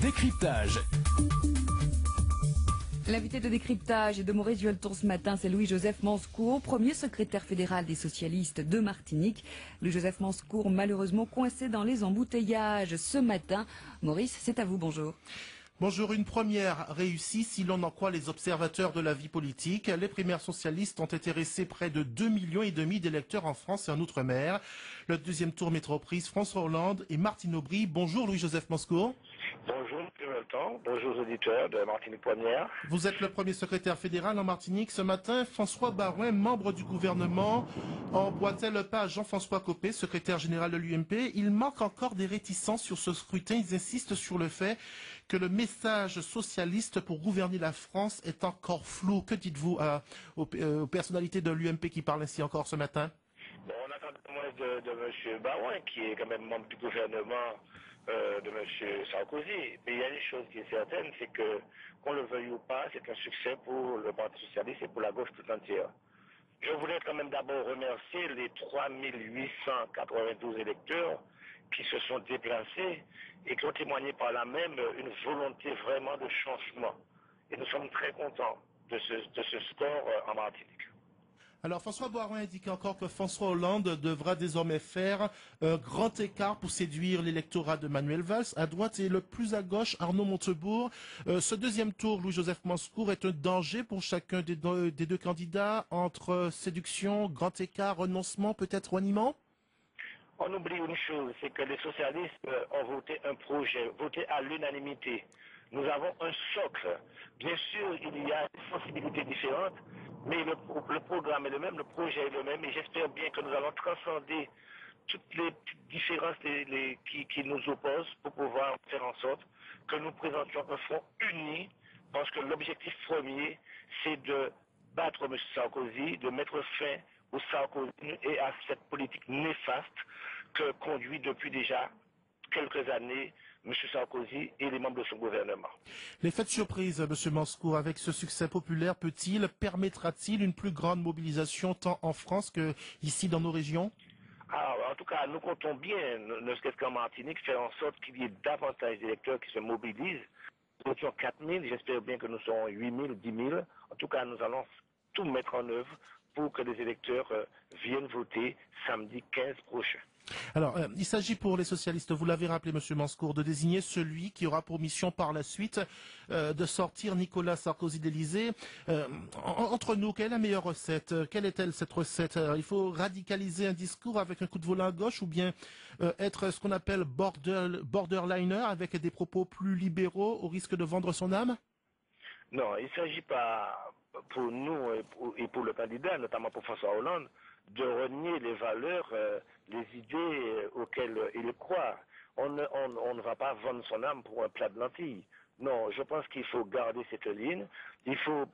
Décryptage. L'invité de décryptage et de Maurice Vuelton ce matin, c'est Louis-Joseph Manscour, premier secrétaire fédéral des socialistes de Martinique. Louis-Joseph Manscour, malheureusement coincé dans les embouteillages ce matin. Maurice, c'est à vous, bonjour. Bonjour, une première réussie si l'on en croit les observateurs de la vie politique. Les primaires socialistes ont intéressé près de 2,5 millions d'électeurs en France et en Outre-mer. Le deuxième tour met aux prises François Hollande et Martine Aubry. Bonjour Louis-Joseph Manscour. Bonjour M. Vuelton, bonjour aux auditeurs de Martinique Première. Vous êtes le premier secrétaire fédéral en Martinique. Ce matin, François Baroin, membre du gouvernement, emboîtait le pas à Jean-François Copé, secrétaire général de l'UMP. Il manque encore des réticences sur ce scrutin. Ils insistent sur le fait que le message socialiste pour gouverner la France est encore flou. Que dites-vous aux personnalités de l'UMP qui parlent ainsi encore ce matin? Bon, on attend moins de M. Barouin, qui est quand même membre du gouvernement de M. Sarkozy. Mais il y a une chose qui est certaine, c'est que, qu'on le veuille ou pas, c'est un succès pour le Parti socialiste et pour la gauche tout entière. Je voulais quand même d'abord remercier les 3892 électeurs qui se sont déplacés et qui ont témoigné par là même une volonté vraiment de changement. Et nous sommes très contents de ce score en Martinique. Alors François Baroin indique encore que François Hollande devra désormais faire un grand écart pour séduire l'électorat de Manuel Valls à droite et le plus à gauche Arnaud Montebourg. Ce deuxième tour, Louis-Joseph Manscour, est un danger pour chacun des deux candidats entre séduction, grand écart, renoncement, peut-être reniement? On oublie une chose, c'est que les socialistes ont voté un projet, voté à l'unanimité. Nous avons un socle. Bien sûr, il y a des sensibilités différentes, mais le programme est le même, le projet est le même, et j'espère bien que nous allons transcender toutes les petites différences qui nous opposent pour pouvoir faire en sorte que nous présentions un front uni, parce que l'objectif premier, c'est de battre M. Sarkozy, de mettre fin au Sarkozy et à cette politique néfaste que conduit depuis déjà quelques années M. Sarkozy et les membres de son gouvernement. L'effet de surprise, M. Manscour, avec ce succès populaire, permettra-t-il une plus grande mobilisation tant en France que ici dans nos régions? Alors, en tout cas, nous comptons bien, ne serait-ce qu'en Martinique, faire en sorte qu'il y ait davantage d'électeurs qui se mobilisent. Nous étions 4 000, j'espère bien que nous serons 8 000, 10 000. En tout cas, nous allons tout mettre en œuvre pour que les électeurs viennent voter samedi 15 prochain. Alors, il s'agit pour les socialistes, vous l'avez rappelé, Monsieur Manscour, de désigner celui qui aura pour mission par la suite de sortir Nicolas Sarkozy d'Élysée. Entre nous, quelle est la meilleure recette? Quelle est-elle cette recette? Il faut radicaliser un discours avec un coup de volant à gauche ou bien être ce qu'on appelle borderliner avec des propos plus libéraux au risque de vendre son âme? Non, il ne s'agit pas pour nous et pour le candidat, notamment pour François Hollande, de renier les valeurs, les idées auxquelles il croit. On ne va pas vendre son âme pour un plat de lentilles. Non, je pense qu'il faut garder cette ligne. Il faut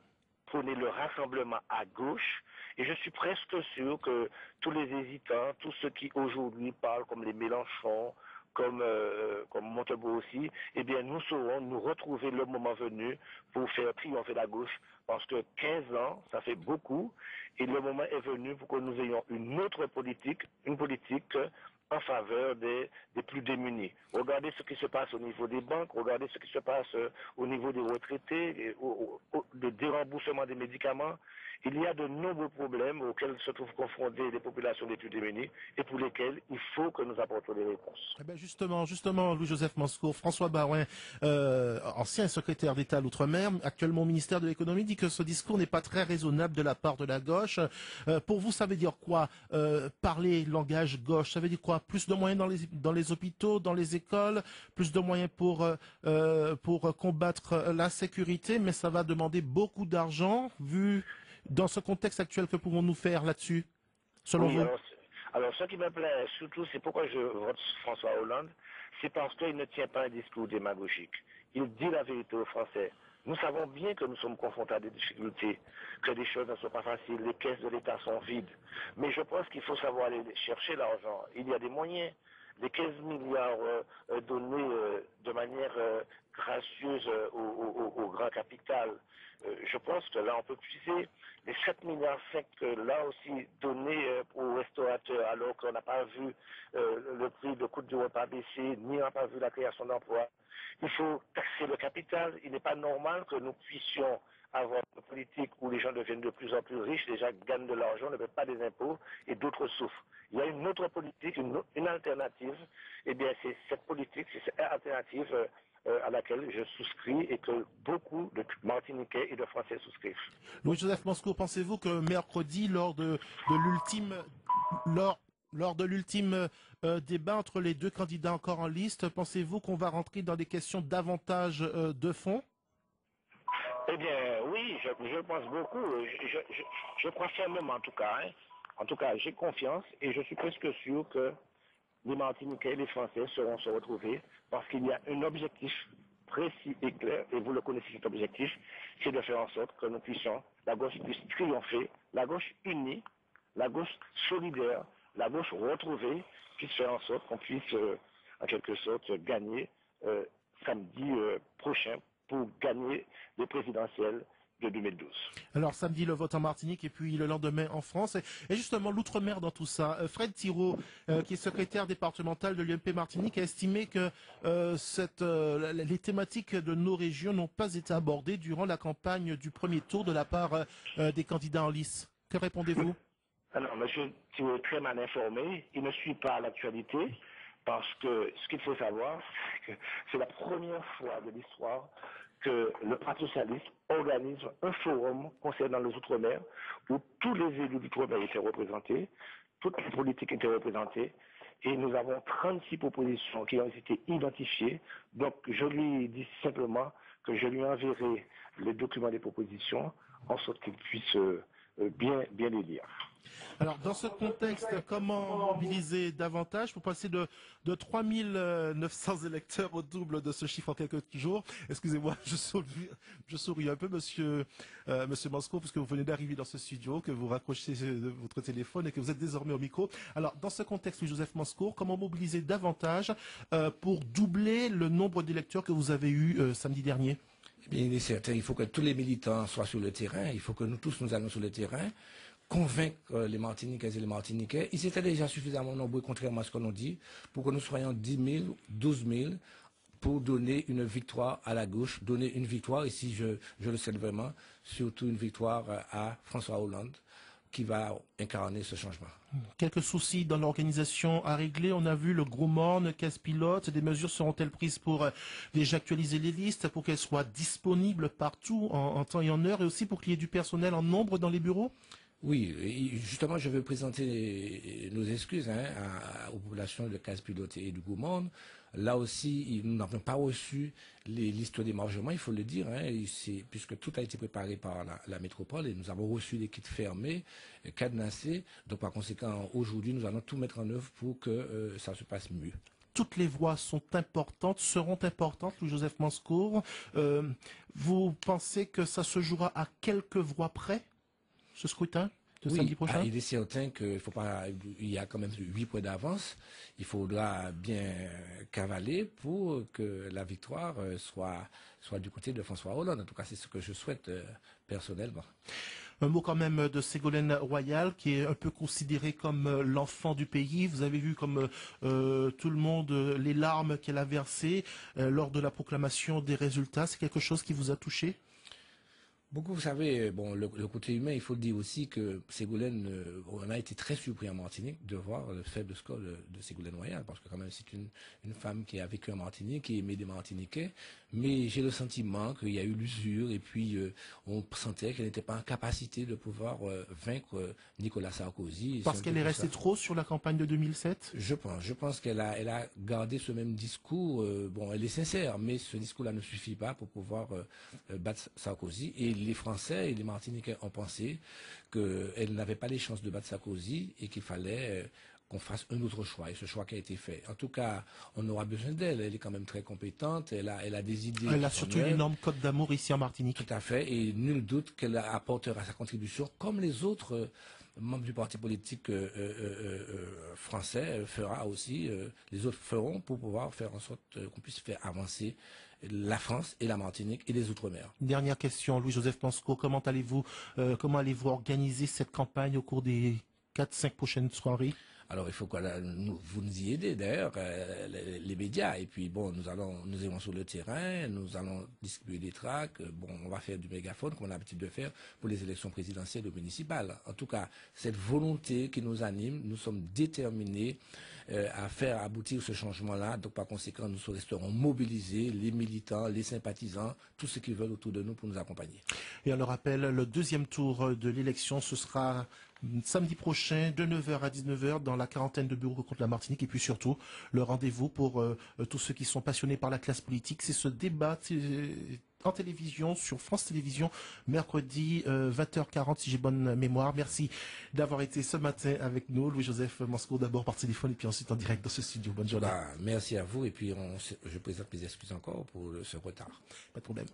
prôner le rassemblement à gauche. Et je suis presque sûr que tous les hésitants, tous ceux qui aujourd'hui parlent comme les Mélenchon, comme Montebourg aussi, eh bien nous saurons nous retrouver le moment venu pour faire triompher la gauche, parce que 15 ans, ça fait beaucoup, et le moment est venu pour que nous ayons une autre politique, une politique en faveur des plus démunis. Regardez ce qui se passe au niveau des banques, regardez ce qui se passe au niveau des retraités, le déremboursement des médicaments. Il y a de nombreux problèmes auxquels se trouvent confrontées les populations les plus démunies et pour lesquels il faut que nous apportions des réponses. Eh ben justement, Louis-Joseph Manscour, François Baroin, ancien secrétaire d'État à l'Outre-mer, actuellement au ministère de l'Économie, dit que ce discours n'est pas très raisonnable de la part de la gauche. Pour vous, ça veut dire quoi? Parler langage gauche, ça veut dire quoi? Plus de moyens dans les hôpitaux, dans les écoles, plus de moyens pour combattre l'insécurité, mais ça va demander beaucoup d'argent, vu dans ce contexte actuel. Que pouvons-nous faire là-dessus, selon vous? Alors, ce qui me plaît surtout, c'est pourquoi je vote François Hollande, c'est parce qu'il ne tient pas un discours démagogique. Il dit la vérité aux Français. Nous savons bien que nous sommes confrontés à des difficultés, que des choses ne sont pas faciles, les caisses de l'État sont vides. Mais je pense qu'il faut savoir aller chercher l'argent. Il y a des moyens. Les 15 milliards donnés de manière gracieuse au grand capital. Je pense que là, on peut puiser les 7,5 milliards là aussi donnés aux restaurateurs, alors qu'on n'a pas vu le prix, le coût du repas baisser, ni on n'a pas vu la création d'emplois. Il faut taxer le capital. Il n'est pas normal que nous puissions avoir une politique où les gens deviennent de plus en plus riches, les gens gagnent de l'argent, ne paient pas des impôts et d'autres souffrent. Il y a une autre politique, une alternative. Eh bien, c'est cette politique, c'est cette alternative à laquelle je souscris et que beaucoup de Martiniquais et de Français souscrivent. Louis-Joseph Monscour, pensez-vous que mercredi, lors de l'ultime débat entre les deux candidats encore en liste, pensez-vous qu'on va rentrer dans des questions davantage de fond? Eh bien, oui, je pense beaucoup. Je crois fermement, en tout cas. Hein. En tout cas, j'ai confiance et je suis presque sûr que les Martiniquais et les Français seront se retrouver parce qu'il y a un objectif précis et clair, et vous le connaissez cet objectif, c'est de faire en sorte que nous puissions, la gauche puisse triompher, la gauche unie, la gauche solidaire, la gauche retrouvée, puisse faire en sorte qu'on puisse, en quelque sorte, gagner samedi prochain pour gagner les présidentielles de 2012. Alors samedi le vote en Martinique et puis le lendemain en France. Et justement l'outre-mer dans tout ça. Fred Thirault, qui est secrétaire départemental de l'UMP Martinique, a estimé que les thématiques de nos régions n'ont pas été abordées durant la campagne du premier tour de la part des candidats en lice. Que répondez-vous? Alors, monsieur Thirault est très mal informé. Il ne suit pas l'actualité parce que ce qu'il faut savoir, c'est que c'est la première fois de l'histoire que le Parti socialiste organise un forum concernant les Outre-mer où tous les élus d'Outre-mer étaient représentés, toutes les politiques étaient représentées et nous avons 36 propositions qui ont été identifiées. Donc je lui dis simplement que je lui enverrai les documents des propositions en sorte qu'il puisse bien les lire. Alors, dans ce contexte, comment mobiliser davantage pour passer de 3900 électeurs au double de ce chiffre en quelques jours? Excusez-moi, je souris un peu, monsieur Monscour, puisque vous venez d'arriver dans ce studio, que vous raccrochez votre téléphone et que vous êtes désormais au micro. Alors, dans ce contexte, Louis-Joseph Monscour, comment mobiliser davantage pour doubler le nombre d'électeurs que vous avez eu samedi dernier? Eh bien, il est certain, il faut que tous les militants soient sur le terrain, il faut que nous tous nous allons sur le terrain, convaincre les Martiniquais et les Martiniquais. Ils étaient déjà suffisamment nombreux, contrairement à ce qu'on nous dit, pour que nous soyons 10 000, 12 000, pour donner une victoire à la gauche, donner une victoire, ici je le sais vraiment, surtout une victoire à François Hollande, qui va incarner ce changement. Quelques soucis dans l'organisation à régler. On a vu le gros morne, caisse pilote. Des mesures seront-elles prises pour déjà actualiser les listes, pour qu'elles soient disponibles partout en temps et en heure, et aussi pour qu'il y ait du personnel en nombre dans les bureaux? Oui, justement, je veux présenter nos excuses aux populations de Casse-Pilote et du Goumonde. Là aussi, nous n'avons pas reçu les listes d'émargement, il faut le dire, puisque tout a été préparé par la métropole et nous avons reçu les kits fermés, cadenassés. Donc, par conséquent, aujourd'hui, nous allons tout mettre en œuvre pour que ça se passe mieux. Toutes les voix sont importantes, seront importantes, Louis-Joseph Monscour. Vous pensez que ça se jouera à quelques voix près, ce scrutin de samedi prochain? Il est certain qu'il y a quand même 8 points d'avance. Il faudra bien cavaler pour que la victoire soit du côté de François Hollande. En tout cas, c'est ce que je souhaite personnellement. Un mot quand même de Ségolène Royal, qui est un peu considérée comme l'enfant du pays. Vous avez vu comme tout le monde les larmes qu'elle a versées lors de la proclamation des résultats. C'est quelque chose qui vous a touché? Beaucoup, vous savez, le côté humain, il faut le dire aussi que Ségolène, on a été très surpris en Martinique de voir le faible score de Ségolène Royal, parce que quand même c'est une femme qui a vécu en Martinique, qui aimait des Martiniquais, mais j'ai le sentiment qu'il y a eu l'usure et puis on sentait qu'elle n'était pas en capacité de pouvoir vaincre Nicolas Sarkozy. Parce qu'elle est restée trop sur la campagne de 2007? Je pense qu'elle a gardé ce même discours. Elle est sincère, mais ce discours-là ne suffit pas pour pouvoir battre Sarkozy. Et les Français et les Martiniquais ont pensé qu'elle n'avait pas les chances de battre Sarkozy et qu'il fallait qu'on fasse un autre choix. Et ce choix qui a été fait. En tout cas, on aura besoin d'elle. Elle est quand même très compétente. Elle a des idées. Elle a surtout une énorme cote d'amour ici en Martinique. Tout à fait. Et nul doute qu'elle apportera sa contribution comme les autres membre du parti politique français fera aussi, les autres feront pour pouvoir faire en sorte qu'on puisse faire avancer la France et la Martinique et les Outre-mer. Dernière question, Louis-Joseph Manscour, comment allez-vous organiser cette campagne au cours des 4-5 prochaines soirées? Alors il faut que vous nous y aidez d'ailleurs, les médias. Et puis bon, nous irons sur le terrain, nous allons distribuer des tracts. Bon, on va faire du mégaphone comme on a l'habitude de faire pour les élections présidentielles ou municipales. En tout cas, cette volonté qui nous anime, nous sommes déterminés à faire aboutir ce changement-là. Donc par conséquent, nous resterons mobilisés, les militants, les sympathisants, tous ceux qui veulent autour de nous pour nous accompagner. Et on le rappelle, le deuxième tour de l'élection, ce sera samedi prochain de 9h à 19h dans la quarantaine de bureaux contre la Martinique. Et puis surtout, le rendez-vous pour tous ceux qui sont passionnés par la classe politique, c'est ce débat en télévision, sur France Télévisions, mercredi 20h40 si j'ai bonne mémoire. Merci d'avoir été ce matin avec nous. Louis-Joseph Manscour, d'abord par téléphone et puis ensuite en direct dans ce studio. Bonne journée. Merci à vous et puis je présente mes excuses encore pour ce retard. Pas de problème.